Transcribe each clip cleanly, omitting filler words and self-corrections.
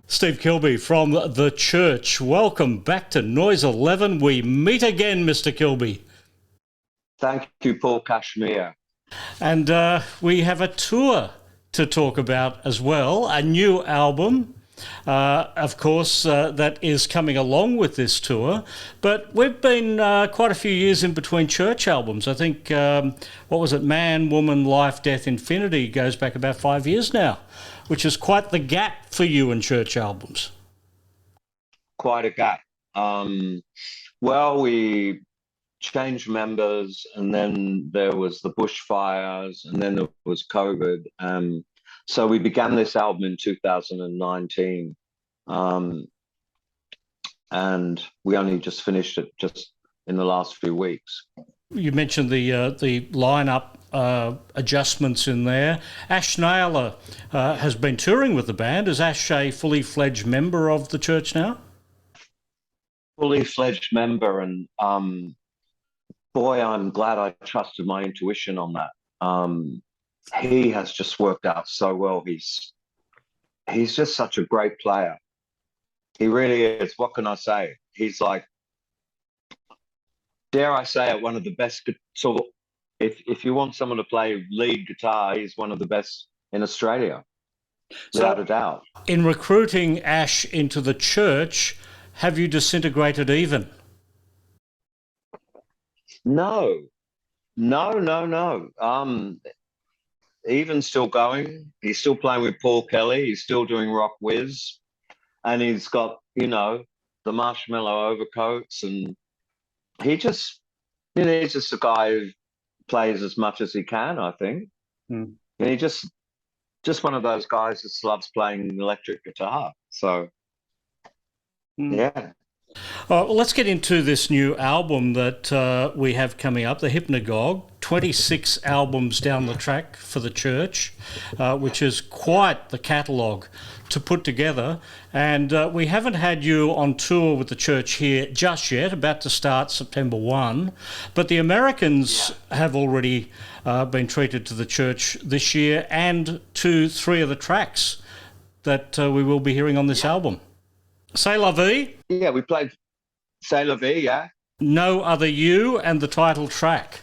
Steve Kilbey from the church. Welcome back to Noise 11. We meet again, Mr. Kilbey. Thank you, Paul Kashmir. And we have a tour to talk about as well, a new album, of course, that is coming along with this tour. But we've been quite a few years in between church albums. I think, what was it, Man, Woman, Life, Death, Infinity goes back about 5 years now, which is quite the gap for you and church albums. Quite a gap. Well, we changed members, and then there was the bushfires, and then there was COVID. So we began this album in 2019, and we only just finished it just in the last few weeks. You mentioned the lineup adjustments in there. Ash Naylor has been touring with the band. Is Ash a fully fledged member of the church now? Fully fledged member, and boy, I'm glad I trusted my intuition on that. He has just worked out so well. He's just such a great player. He really is. What can I say? He's like, dare I say it, one of the best. So if you want someone to play lead guitar, he's one of the best in Australia, without a doubt. In recruiting Ash into the church, have you disintegrated even? No. Even's still going. He's still playing with Paul Kelly. He's still doing Rock Whiz, and he's got the marshmallow overcoats, and he's just a guy who plays as much as he can, I think. And he just one of those guys that loves playing electric guitar. So yeah. Well, let's get into this new album that we have coming up, the Hypnagogue. 26 albums down the track for the church, which is quite the catalogue to put together. And we haven't had you on tour with the church here just yet, about to start September 1. But the Americans have already been treated to the church this year, and to 3 of the tracks that we will be hearing on this album. C'est la vie. Yeah, we played C'est la vie, yeah. No Other You, and the title track.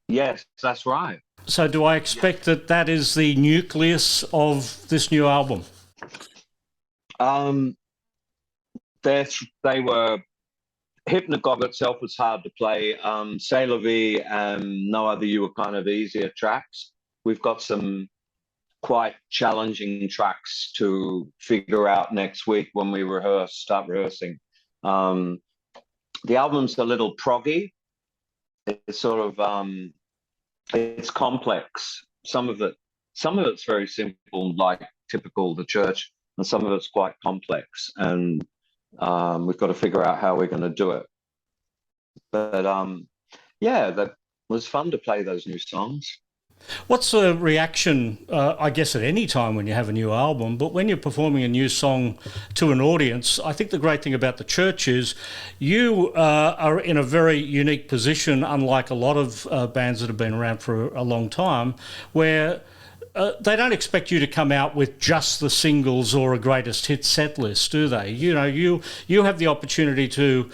Yes, that's right. So do I expect that is the nucleus of this new album? They were... Hypnagogue itself was hard to play. C'est la vie and No Other You were kind of easier tracks. We've got some quite challenging tracks to figure out next week when we start rehearsing. The album's a little proggy. It's sort of it's complex. Some of it's very simple, like typical the church, and some of it's quite complex, and we've got to figure out how we're going to do it. But yeah, that was fun to play those new songs. What's the reaction, I guess, at any time when you have a new album, but when you're performing a new song to an audience? I think the great thing about the church is you are in a very unique position, unlike a lot of bands that have been around for a long time, where they don't expect you to come out with just the singles or a greatest hit set list, do they? You have the opportunity to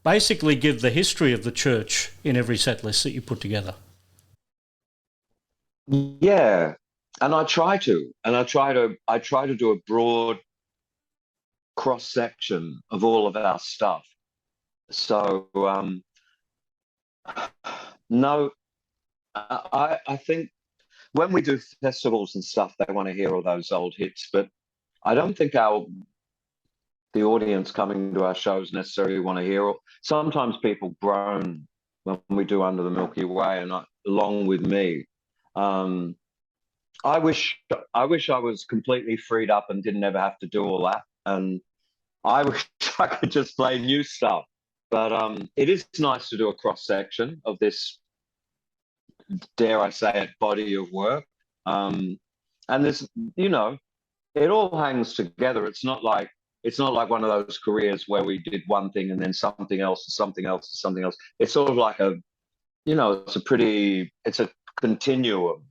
basically give the history of the church in every set list that you put together. Yeah, and I try to do a broad cross section of all of our stuff. So no, I think when we do festivals and stuff, they want to hear all those old hits, but I don't think the audience coming to our shows necessarily want to hear. Sometimes people groan when we do Under the Milky Way, and along with me. I wish I was completely freed up and didn't ever have to do all that. And I wish I could just play new stuff. But it is nice to do a cross section of this, dare I say it, body of work. And there's, it all hangs together. It's not like one of those careers where we did one thing and then something else and something else and something else. It's sort of like it's a continuum.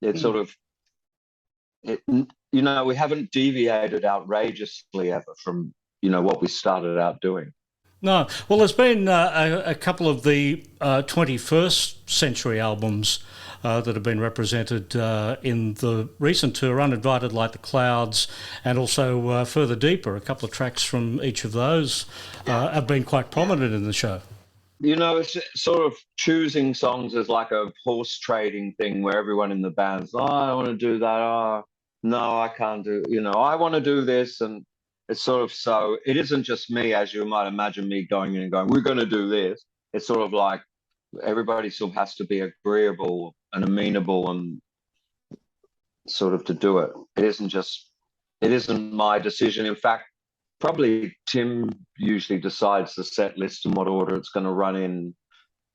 It's sort of you know, we haven't deviated outrageously ever from, you know, what we started out doing. No. Well, there's been a couple of the 21st century albums that have been represented in the recent tour, Uninvited Like the Clouds, and also Further Deeper. A couple of tracks from each of those have been quite prominent in the show. You know, it's sort of choosing songs as like a horse trading thing where everyone in the band's, oh, I want to do that. Oh, no, I can't do, you know, I want to do this. And it's sort of so, it isn't just me, as you might imagine me going in and going, we're going to do this. It's sort of like everybody sort of has to be agreeable and amenable and sort of to do it. It isn't my decision. In fact, probably Tim usually decides the set list and what order it's going to run in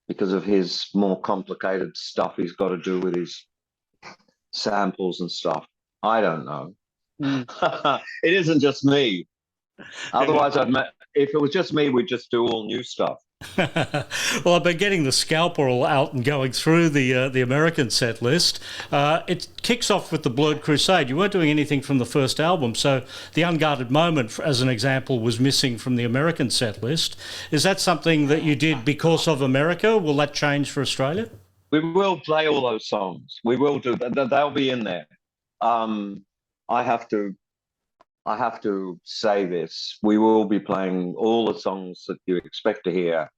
because of his more complicated stuff he's got to do with his samples and stuff. I don't know. It isn't just me. Otherwise, if it was just me, we'd just do all new stuff. Well, I've been getting the scalpel out and going through the American set list. It kicks off with the Blurred Crusade. You weren't doing anything from the first album, so the Unguarded Moment, as an example, was missing from the American set list. Is that something that you did because of America? Will that change for Australia? We will play all those songs. We will do that. They'll be in there. I have to say this. We will be playing all the songs that you expect to hear.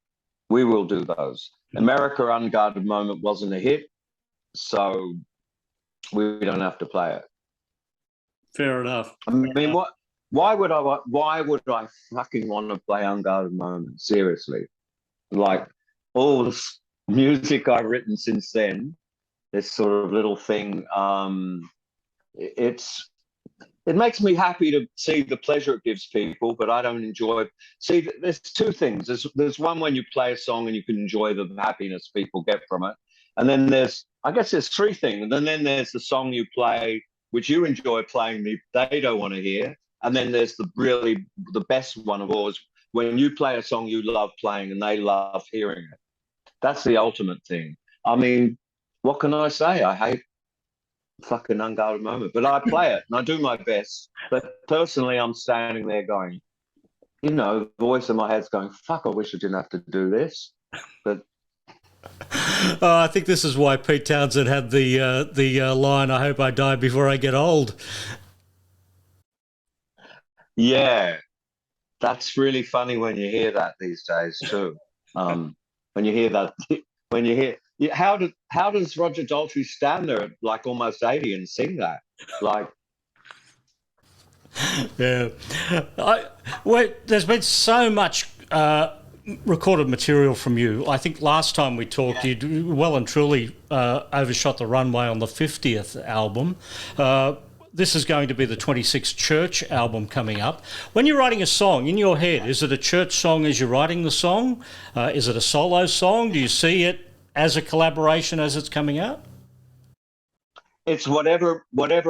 We will do those. America Unguarded Moment wasn't a hit, so we don't have to play it. Fair enough. I mean, why would I fucking want to play Unguarded Moment? Seriously. Like all the music I've written since then, this sort of little thing, it makes me happy to see the pleasure it gives people, but I don't enjoy. See, there's two things. There's one when you play a song and you can enjoy the happiness people get from it, and then I guess there's three things. And then there's the song you play, which you enjoy playing, they don't want to hear. And then there's the best one of all is when you play a song you love playing and they love hearing it. That's the ultimate thing. I mean, what can I say? I hate fucking Unguarded Moment, but I play it and I do my best. But personally, I'm standing there going, you know, the voice in my head's going, fuck, I wish I didn't have to do this. But I think this is why Pete Townsend had the line, I hope I die before I get old. Yeah, that's really funny when you hear that these days too. When you hear that, when you hear, how does Roger Daltrey stand there at like almost 80 and sing that? Like, yeah, there's been so much recorded material from you. I think last time we talked, you well and truly overshot the runway on the 50th album. This is going to be the 26th Church album coming up. When you're writing a song in your head, is it a church song as you're writing the song? Is it a solo song? Do you see it as a collaboration as it's coming out? It's whatever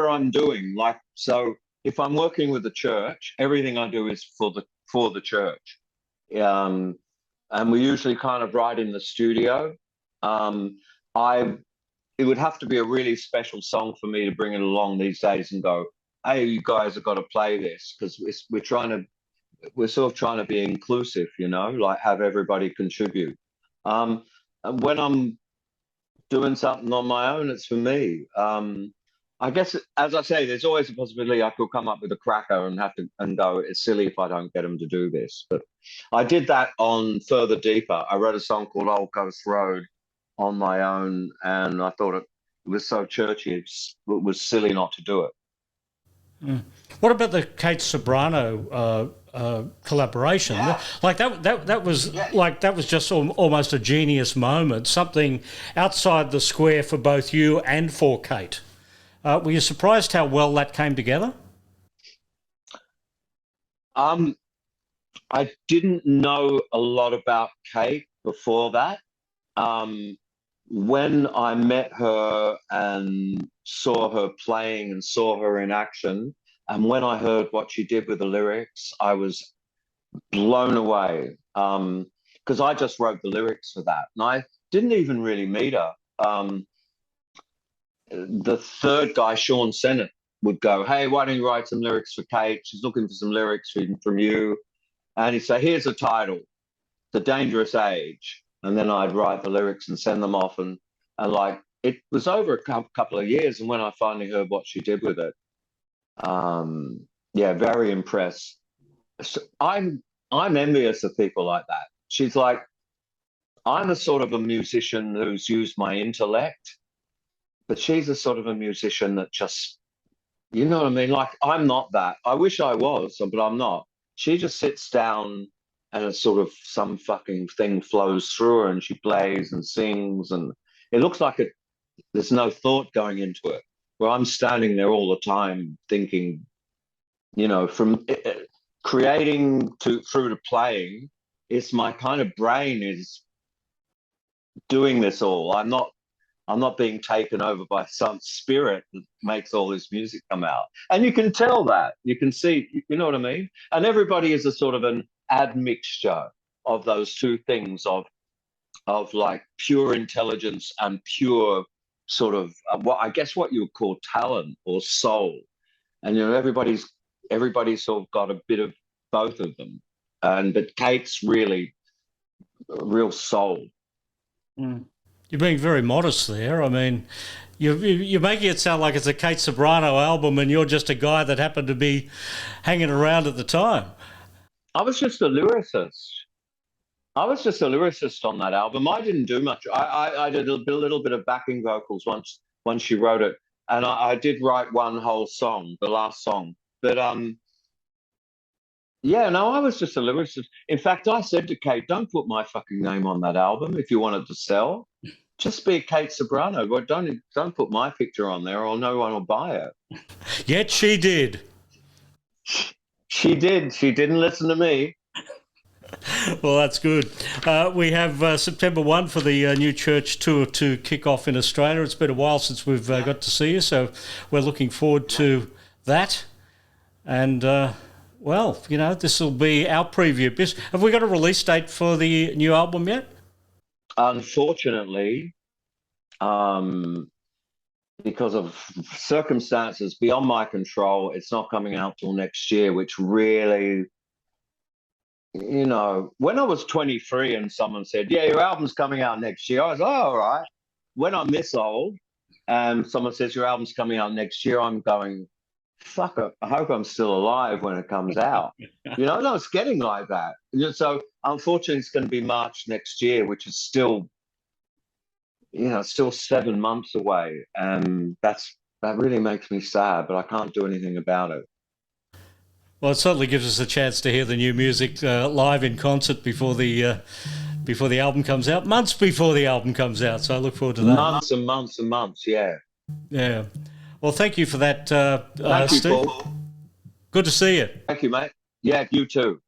I'm doing. Like, so if I'm working with the church, everything I do is for the church. And we usually kind of write in the studio. It would have to be a really special song for me to bring it along these days and go, hey, you guys have got to play this, because we're sort of trying to be inclusive, you know, like have everybody contribute. And when I'm doing something on my own, it's for me. I guess, as I say, there's always a possibility I could come up with a cracker and have to and go, it's silly if I don't get them to do this. But I did that on Further Deeper. I wrote a song called Old Coast Road on my own, and I thought it was so churchy, it was silly not to do it. Mm. What about the Kate Sobrano collaboration? Yeah. Like that was like that was just almost a genius moment, something outside the square for both you and for Kate. Were you surprised how well that came together? I didn't know a lot about Kate before that. When I met her and saw her playing and saw her in action, and when I heard what she did with the lyrics, I was blown away. Because I just wrote the lyrics for that, and I didn't even really meet her. The third guy, Sean Sennett, would go, "Hey, why don't you write some lyrics for Kate? She's looking for some lyrics from you." And he'd say, "Here's a title, The Dangerous Age." And then I'd write the lyrics and send them off. And like, it was over a couple of years. And when I finally heard what she did with it, yeah, very impressed. So I'm envious of people like that. She's like, I'm a sort of a musician who's used my intellect, but she's a sort of a musician that just, you know what I mean? Like, I'm not that. I wish I was, but I'm not. She just sits down and it's sort of some fucking thing flows through her and she plays and sings and it looks like there's no thought going into it. Where I'm standing there all the time thinking, you know, from creating through to playing, it's my kind of brain is doing this all. I'm not being taken over by some spirit that makes all this music come out. And you can tell that. You can see, you know what I mean? And everybody is a sort of an admixture of those two things of like pure intelligence and pure sort of what I guess what you would call talent or soul. And you know, everybody's sort of got a bit of both of them. But Kate's really a real soul. Mm. You're being very modest there. I mean, you're making it sound like it's a Kate Ceberano album and you're just a guy that happened to be hanging around at the time. I was just a lyricist. On that album. I didn't do much. I did a little bit of backing vocals once she wrote it. And I did write one whole song, the last song. But yeah, no, I was just a lyricist. In fact, I said to Kate, "Don't put my fucking name on that album if you want it to sell. Just be Kate Ceberano, but don't put my picture on there or no one will buy it." Yet she did. She did. She didn't listen to me. Well, that's good. We have September 1 for the new church tour to kick off in Australia. It's been a while since we've got to see you, so we're looking forward to that. And, well, you know, this will be our preview. Have we got a release date for the new album yet? Unfortunately, because of circumstances beyond my control, it's not coming out till next year, which really... You know, when I was 23 and someone said, "Yeah, your album's coming out next year," I was, "Oh, all right." When I'm this old and someone says, "Your album's coming out next year," I'm going, "Fuck it, I hope I'm still alive when it comes out." You know, no, it's getting like that. So unfortunately, it's going to be March next year, which is still, you know, still 7 months away. And that really makes me sad, but I can't do anything about it. Well, it certainly gives us a chance to hear the new music live in concert before the album comes out, months before the album comes out. So I look forward to that. Months and months and months, yeah. Yeah. Well, thank you for that, Thank you, Steve. Paul. Good to see you. Thank you, mate. Yeah, you too.